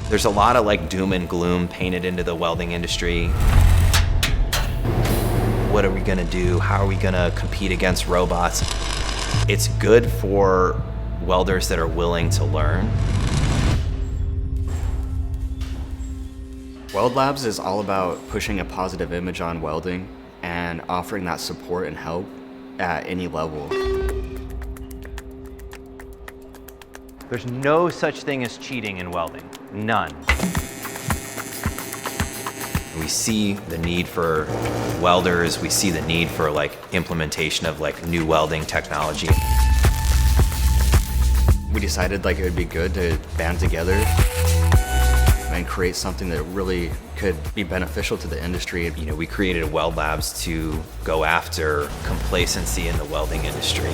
There's a lot of like doom and gloom painted into the welding industry. What are we gonna do? How are we gonna compete against robots? It's good for welders that are willing to learn. Weld Labs is all about pushing a positive image on welding and offering that support and help at any level. There's no such thing as cheating in welding. None. We see the need for welders. We see the need for like implementation of like new welding technology. We decided like it would be good to band together and create something that really could be beneficial to the industry. You know, we created Weld Labs to go after complacency in the welding industry.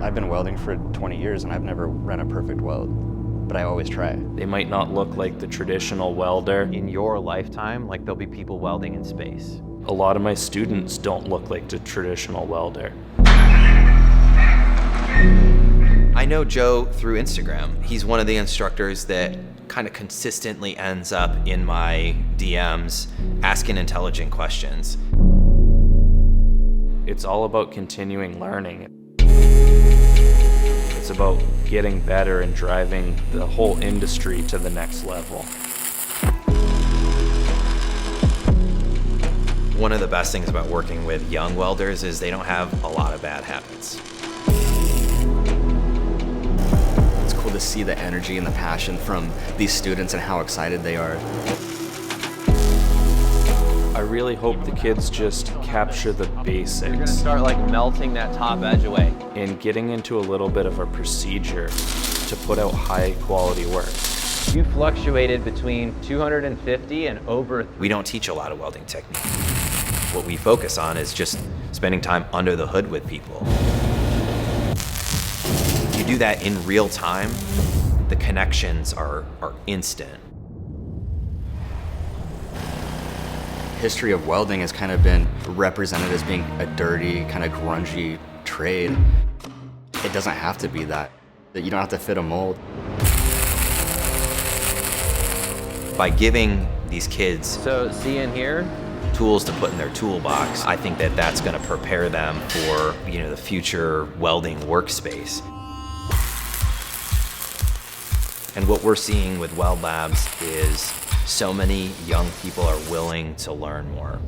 I've been welding for 20 years and I've never run a perfect weld, but I always try. They might not look like the traditional welder. In your lifetime, like there'll be people welding in space. A lot of my students don't look like the traditional welder. I know Joe through Instagram. He's one of the instructors that kind of consistently ends up in my DMs asking intelligent questions. It's all about continuing learning. It's about getting better and driving the whole industry to the next level. One of the best things about working with young welders is they don't have a lot of bad habits. It's cool to see the energy and the passion from these students and how excited they are. I really hope the kids just capture the You're gonna basics start like melting that top edge away. and getting into a little bit of a procedure to put out high quality work. You fluctuated between 250 and over. We don't teach a lot of welding technique. What we focus on is just spending time under the hood with people. You do that in real time, the connections are instant. History of welding has kind of been represented as being a dirty, kind of grungy trade. It doesn't have to be that. You don't have to fit a mold. By giving these kids So see in here, tools to put in their toolbox, I think that that's going to prepare them for, you know, the future welding workspace. And what we're seeing with Weld Labs is so many young people are willing to learn more.